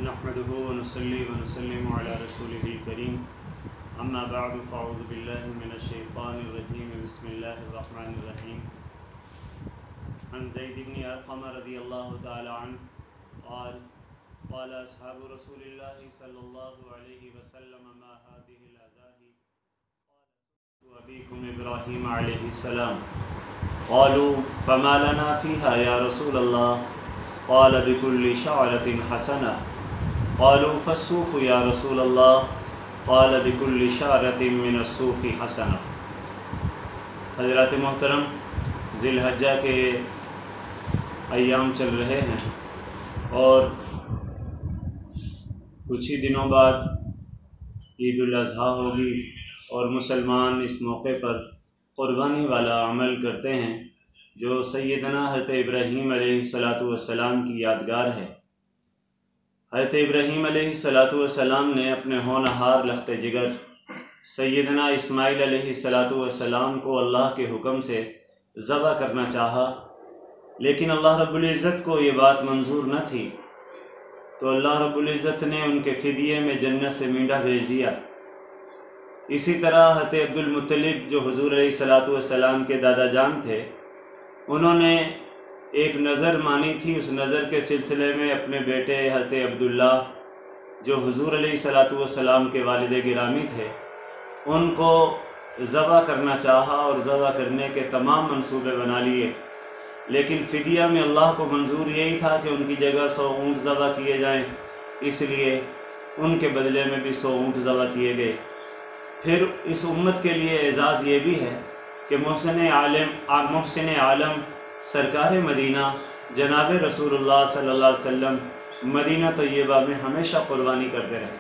نحمده ونصلي ونسلم على رسوله الكريم اما بعد فاعوذ بالله من الشيطان الرجيم بسم الله الرحمن الرحيم عن زيد بن ارقم رضي الله تعالى عنه قال اصحاب رسول الله صلى الله عليه وسلم ما هذه الازاهي قال ابيكم ابراهيم عليه السلام قالوا فما لنا فيها يا رسول الله قال بكل شعرة حسنة قالوا فالصوف یا رسول اللہ قال بكل شعرة من الصوف حسنہ۔ حضرات محترم، ذی الحجہ کے ایام چل رہے ہیں اور کچھ ہی دنوں بعد عید الاضحیٰ ہوگی اور مسلمان اس موقع پر قربانی والا عمل کرتے ہیں جو سیدنا حضرت ابراہیم علیہ السلام کی یادگار ہے۔ حضرت ابراہیم علیہ السلام نے اپنے ہونہار لخت جگر سیدنا اسماعیل علیہ السلام کو اللہ کے حکم سے ذبح کرنا چاہا، لیکن اللہ رب العزت کو یہ بات منظور نہ تھی، تو اللہ رب العزت نے ان کے فدیے میں جنت سے مینڈا بھیج دیا۔ اسی طرح حضرت عبد المطلب جو حضور علیہ السلام کے دادا جان تھے، انہوں نے ایک نظر مانی تھی، اس نظر کے سلسلے میں اپنے بیٹے حضرت عبداللہ جو حضور علیہ السلام کے والد گرامی تھے ان کو ذبح کرنا چاہا اور ذبح کرنے کے تمام منصوبے بنا لیے، لیکن فدیہ میں اللہ کو منظور یہی تھا کہ ان کی جگہ 100 اونٹ ذبح کیے جائیں، اس لیے ان کے بدلے میں بھی 100 اونٹ ذبح کیے گئے۔ پھر اس امت کے لیے اعزاز یہ بھی ہے کہ محسن عالم سرکار مدینہ جناب رسول اللہ صلی اللہ علیہ وسلم مدینہ طیبہ میں ہمیشہ قربانی کرتے رہے،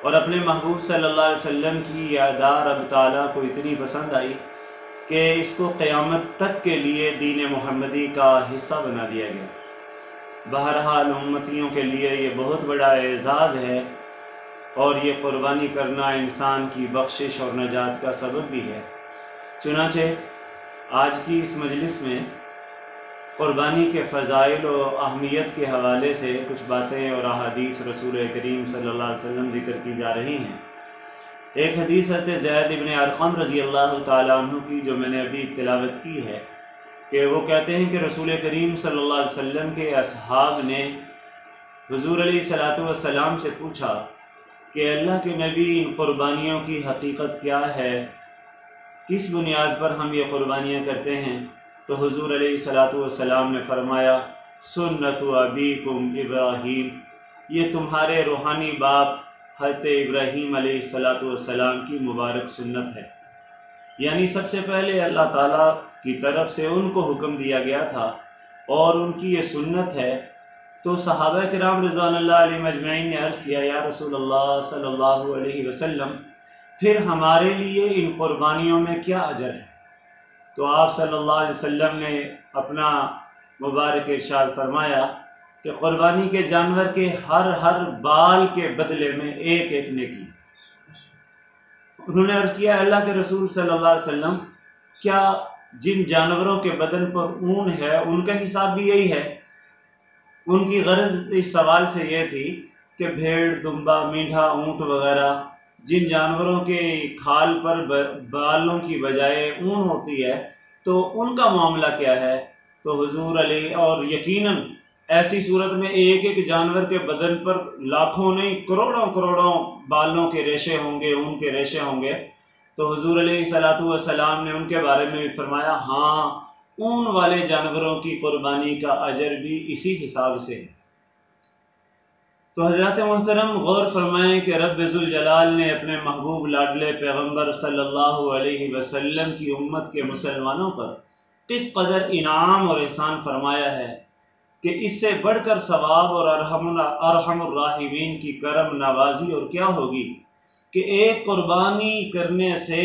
اور اپنے محبوب صلی اللہ علیہ وسلم کی یادگار اب تعالیٰ کو اتنی پسند آئی کہ اس کو قیامت تک کے لیے دین محمدی کا حصہ بنا دیا گیا۔ بہرحال امتیوں کے لیے یہ بہت بڑا اعزاز ہے اور یہ قربانی کرنا انسان کی بخشش اور نجات کا سبب بھی ہے۔ چنانچہ آج کی اس مجلس میں قربانی کے فضائل و اہمیت کے حوالے سے کچھ باتیں اور احادیث رسول کریم صلی اللہ علیہ وسلم ذکر کی جا رہی ہیں۔ ایک حدیث حضرت زید بن ارقم رضی اللہ تعالیٰ عنہ کی جو میں نے ابھی تلاوت کی ہے کہ وہ کہتے ہیں کہ رسول کریم صلی اللہ علیہ وسلم کے اصحاب نے حضور علیہ السلام سے پوچھا کہ اللہ کے نبی ان قربانیوں کی حقیقت کیا ہے، کس بنیاد پر ہم یہ قربانیاں کرتے ہیں؟ تو حضور علیہ السلام نے فرمایا سنت ابیکم ابراہیم، یہ تمہارے روحانی باپ حضرت ابراہیم علیہ السلام کی مبارک سنت ہے۔ یعنی سب سے پہلے اللہ تعالیٰ کی طرف سے ان کو حکم دیا گیا تھا اور ان کی یہ سنت ہے۔ تو صحابہ کرام رضوان اللہ علیہ مجمعین نے عرض کیا یا رسول اللہ صلی اللہ علیہ وسلم پھر ہمارے لیے ان قربانیوں میں کیا اجر ہے؟ تو آپ صلی اللہ علیہ وسلم نے اپنا مبارک ارشاد فرمایا کہ قربانی کے جانور کے ہر بال کے بدلے میں ایک ایک نیکی۔ انہوں نے عرض کیا اللہ کے رسول صلی اللہ علیہ وسلم کیا جن جانوروں کے بدن پر اون ہے ان کا حساب بھی یہی ہے؟ ان کی غرض اس سوال سے یہ تھی کہ بھیڑ، دمبا، میڈھا، اونٹ وغیرہ جن جانوروں کے کھال پر بالوں کی بجائے اون ہوتی ہے تو ان کا معاملہ کیا ہے؟ تو حضور علیہ اور یقیناً ایسی صورت میں ایک ایک جانور کے بدن پر لاکھوں نہیں کروڑوں بالوں کے ریشے ہوں گے، اون کے ریشے ہوں گے۔ تو حضور علیہ السلام نے ان کے بارے میں بھی فرمایا ہاں اون والے جانوروں کی قربانی کا اجر بھی اسی حساب سے ہے۔ تو حضرات محترم غور فرمائیں کہ رب ذوالجلال نے اپنے محبوب لاڈلے پیغمبر صلی اللہ علیہ وسلم کی امت کے مسلمانوں پر کس قدر انعام اور احسان فرمایا ہے کہ اس سے بڑھ کر ثواب اور ارحم الراحمین کی کرم نوازی اور کیا ہوگی کہ ایک قربانی کرنے سے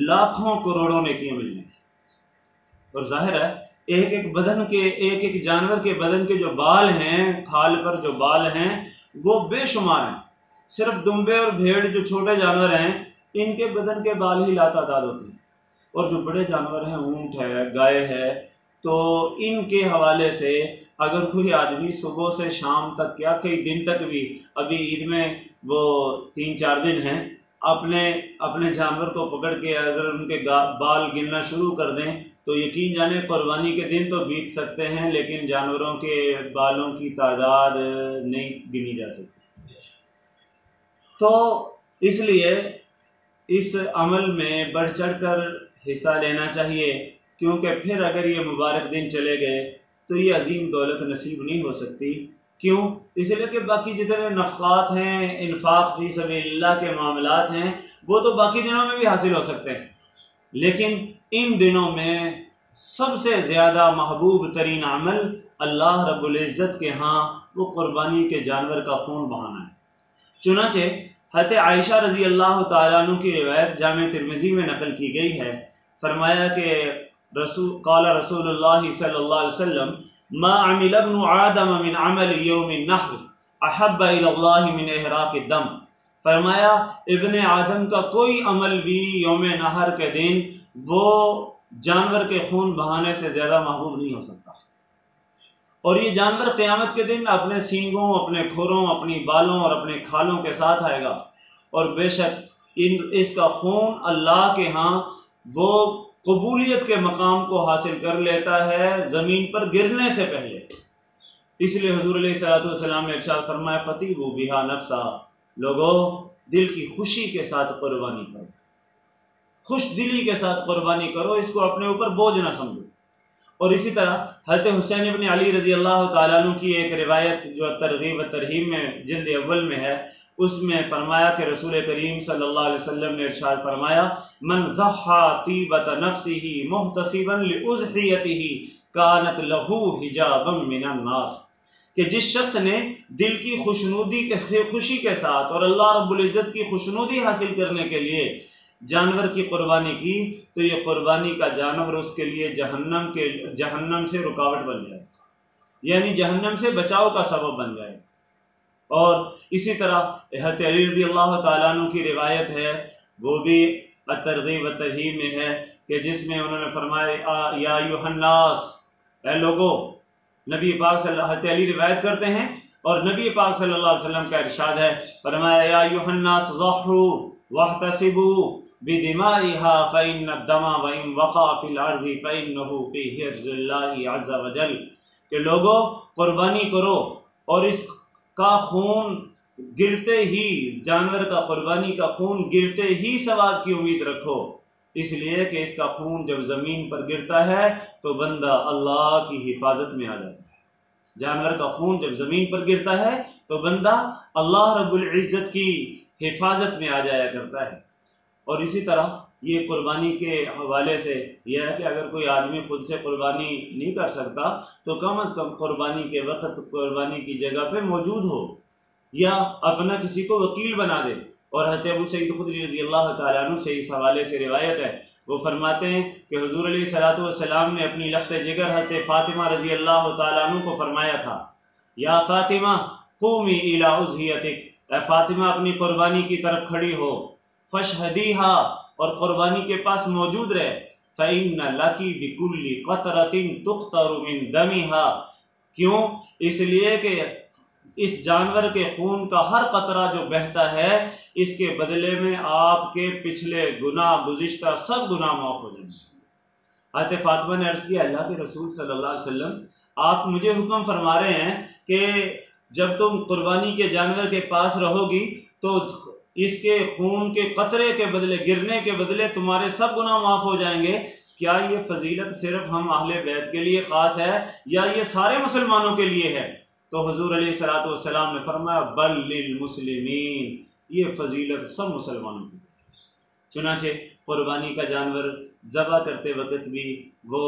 لاکھوں کروڑوں نیکیاں ملیں۔ اور ظاہر ہے ایک ایک جانور کے بدن کے جو بال ہیں، کھال پر جو بال ہیں وہ بے شمار ہیں۔ صرف دمبے اور بھیڑ جو چھوٹے جانور ہیں ان کے بدن کے بال ہی لاتعداد ہوتے ہیں، اور جو بڑے جانور ہیں اونٹ ہے، گائے ہے، تو ان کے حوالے سے اگر کوئی آدمی صبح سے شام تک یا کئی دن تک بھی، ابھی عید میں وہ 3-4 دن ہیں، اپنے جانور کو پکڑ کے اگر ان کے بال گننا شروع کر دیں تو یقین جانیں قربانی کے دن تو بیت سکتے ہیں، لیکن جانوروں کے بالوں کی تعداد نہیں گنی جا سکتی۔ تو اس لیے اس عمل میں بڑھ چڑھ کر حصہ لینا چاہیے، کیونکہ پھر اگر یہ مبارک دن چلے گئے تو یہ عظیم دولت نصیب نہیں ہو سکتی۔ کیوں؟ اس لیے کہ باقی جتنے نفقات ہیں، انفاق فی سبیل اللہ کے معاملات ہیں، وہ تو باقی دنوں میں بھی حاصل ہو سکتے ہیں، لیکن ان دنوں میں سب سے زیادہ محبوب ترین عمل اللہ رب العزت کے ہاں وہ قربانی کے جانور کا خون بہانا ہے۔ چنانچہ حضرت عائشہ رضی اللہ تعالیٰ عنہ کی روایت جامع ترمذی میں نقل کی گئی ہے، فرمایا کہ قال رسول اللہ صلی اللہ علیہ وسلم ما عمل ابن آدم من عمل یوم النحر احب الی اللہ من احراق الدم، فرمایا ابن آدم کا کوئی عمل بھی یوم نحر کے دن وہ جانور کے خون بہانے سے زیادہ محبوب نہیں ہو سکتا۔ اور یہ جانور قیامت کے دن اپنے سینگوں، اپنے کھروں، اپنی بالوں اور اپنے کھالوں کے ساتھ آئے گا، اور بے شک اس کا خون اللہ کے ہاں وہ قبولیت کے مقام کو حاصل کر لیتا ہے زمین پر گرنے سے پہلے۔ اس لیے حضور علیہ الصلوۃ والسلام نے ارشاد فرمایا فطیبوا بہا نفسا، لوگوں دل کی خوشی کے ساتھ قربانی کرو، خوش دلی کے ساتھ قربانی کرو، اس کو اپنے اوپر بوجھ نہ سمجھو۔ اور اسی طرح حضرت حسین ابن علی رضی اللہ تعالیٰ عنہ کی ایک روایت جو ترغیب و ترہیب میں جلد اول میں ہے، اس میں فرمایا کہ رسول کریم صلی اللہ علیہ وسلم نے ارشاد فرمایا من ضحى طیبۃ نفسہ محتسبا لأضحیتہ کانت لہ حجابا من النار، کہ جس شخص نے دل کی خوشی کے ساتھ اور اللہ رب العزت کی خوشنودی حاصل کرنے کے لیے جانور کی قربانی کی، تو یہ قربانی کا جانور اس کے لیے جہنم سے رکاوٹ بن جائے، یعنی جہنم سے بچاؤ کا سبب بن جائے۔ اور اسی طرح حضرت علی رضی اللہ تعالیٰ عنہ کی روایت ہے، وہ بھی ترغیب و ترہیب میں ہے، کہ جس میں انہوں نے فرمایا یا ایھا الناس، اے لوگو، نبی پاک صلی اللہ، حضرت علی روایت کرتے ہیں اور نبی پاک صلی اللہ علیہ وسلم کا ارشاد ہے، فرمایا یا ایھا الناس ضحوا واحتسبوا بدمائها فإن الدم وإن وقع في الأرض فإنه في حرز اللہ عز وجل، کہ لوگوں قربانی کرو اور اس کا خون گرتے ہی، جانور کا قربانی کا خون گرتے ہی ثواب کی امید رکھو، اس لیے کہ اس کا خون جب زمین پر گرتا ہے تو بندہ اللہ کی حفاظت میں آ جاتا ہے۔ جانور کا خون جب زمین پر گرتا ہے تو بندہ اللہ رب العزت کی حفاظت میں آ جایا کرتا ہے۔ اور اسی طرح یہ قربانی کے حوالے سے یہ ہے کہ اگر کوئی آدمی خود سے قربانی نہیں کر سکتا تو کم از کم قربانی کے وقت قربانی کی جگہ پہ موجود ہو، یا اپنا کسی کو وکیل بنا دے۔ اور حضرت ابو سعید خدری رضی اللہ تعالیٰ عنہ سے اس حوالے سے روایت ہے، وہ فرماتے ہیں کہ حضور علیہ الصلوۃ والسلام نے اپنی لخت جگر حضرت فاطمہ رضی اللہ تعالیٰ عنہ کو فرمایا تھا، یا فاطمہ قومی الی اضحیتک، اے فاطمہ اپنی قربانی کی طرف کھڑی ہو، فاشہدیہا، اور قربانی کے پاس موجود رہے، فإن لک بکل قطرۃ تقطر من دمہا، کیوں؟ اس لیے کہ اس جانور کے خون کا ہر قطرہ جو بہتا ہے اس کے بدلے میں آپ کے پچھلے گناہ، گزشتہ سب گناہ معاف ہو جائیں گے۔ حضرت فاطمہ نے عرض کیا اللہ کے رسول صلی اللہ علیہ وسلم، آپ مجھے حکم فرما رہے ہیں کہ جب تم قربانی کے جانور کے پاس رہو گی تو اس کے خون کے قطرے کے بدلے، گرنے کے بدلے تمہارے سب گناہ معاف ہو جائیں گے، کیا یہ فضیلت صرف ہم اہل بیت کے لیے خاص ہے یا یہ سارے مسلمانوں کے لیے ہے؟ تو حضور علیہ الصلوۃ والسلام نے فرمایا بل للمسلمین، یہ فضیلت سب مسلمانوں کی۔ چنانچہ قربانی کا جانور ذبح کرتے وقت بھی وہ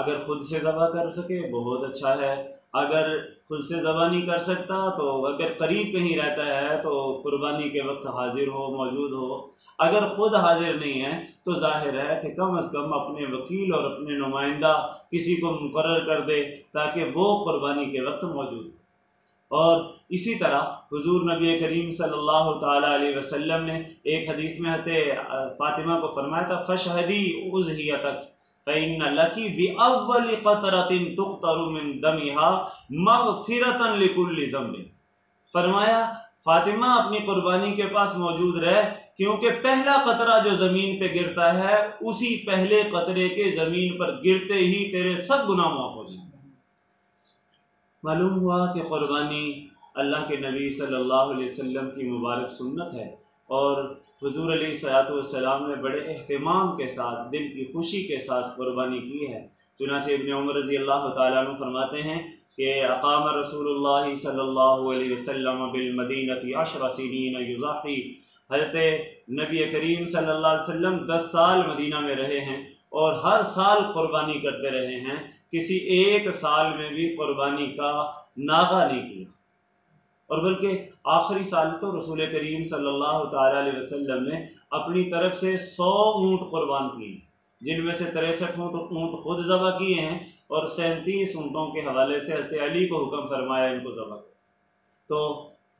اگر خود سے ذبح کر سکے بہت اچھا ہے، اگر خود سے ذبح نہیں کر سکتا تو اگر قریب کہیں رہتا ہے تو قربانی کے وقت حاضر ہو، موجود ہو۔ اگر خود حاضر نہیں ہے تو ظاہر ہے کہ کم از کم اپنے وکیل اور اپنے نمائندہ کسی کو مقرر کر دے تاکہ وہ قربانی کے وقت موجود ہو۔ اور اسی طرح حضور نبی کریم صلی اللہ تعالیٰ علیہ وسلم نے ایک حدیث میں حضرت فاطمہ کو فرمایا تھا فشہدی اضحیتک، فَإِنَّ لَكِ بِأَوَّلِ قَطْرَةٍ تُقْطَرُ مِن دَمِهَا مَغْفِرَةً لِكُلِّ ذَنبٍ۔ فرمایا فاطمہ اپنی قربانی کے پاس موجود رہے، کیونکہ پہلا قطرہ جو زمین پہ گرتا ہے اسی پہلے قطرے کے زمین پر گرتے ہی تیرے سب گناہ معاف ہو جائیں۔ معلوم ہوا کہ قربانی اللہ کے نبی صلی اللہ علیہ وسلم کی مبارک سنت ہے، اور حضور علیہ الصلوۃ والسلام نے بڑے اہتمام کے ساتھ، دل کی خوشی کے ساتھ قربانی کی ہے۔ چنانچہ ابن عمر رضی اللہ تعالیٰ عنہ فرماتے ہیں کہ اقام رسول اللہ صلی اللہ علیہ وسلم بالمدینہ 10 سنین یضحی، حضرت نبی کریم صلی اللہ علیہ وسلم 10 سال مدینہ میں رہے ہیں اور ہر سال قربانی کرتے رہے ہیں، کسی ایک سال میں بھی قربانی کا ناغہ نہیں کیا، اور بلکہ آخری سال تو رسول کریم صلی اللہ تعالیٰ علیہ وسلم نے اپنی طرف سے 100 اونٹ قربان کیے، جن میں سے 63 اونٹ خود ذبح کیے ہیں، اور 37 اونٹوں کے حوالے سے حضرت علی کو حکم فرمایا ان کو ذبح کرو۔ تو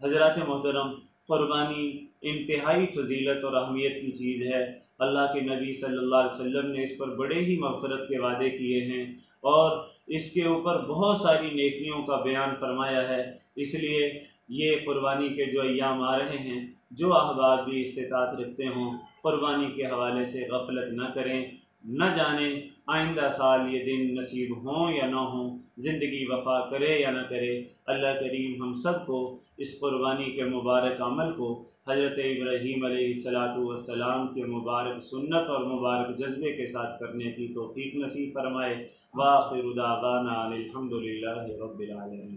حضرات محترم، قربانی انتہائی فضیلت اور اہمیت کی چیز ہے۔ اللہ کے نبی صلی اللہ علیہ وسلم نے اس پر بڑے ہی مغفرت کے وعدے کیے ہیں، اور اس کے اوپر بہت ساری نیکیوں کا بیان فرمایا ہے۔ اس لیے یہ قربانی کے جو ایام آ رہے ہیں، جو احباب بھی استطاعت رکھتے ہوں قربانی کے حوالے سے غفلت نہ کریں، نہ جانیں آئندہ سال یہ دن نصیب ہوں یا نہ ہوں، زندگی وفا کرے یا نہ کرے۔ اللہ کریم ہم سب کو اس قربانی کے مبارک عمل کو حضرت ابراہیم علیہ السلام کے مبارک سنت اور مبارک جذبے کے ساتھ کرنے کی توفیق نصیب فرمائے۔ وآخر دعوانا الحمد للہ رب العالمین۔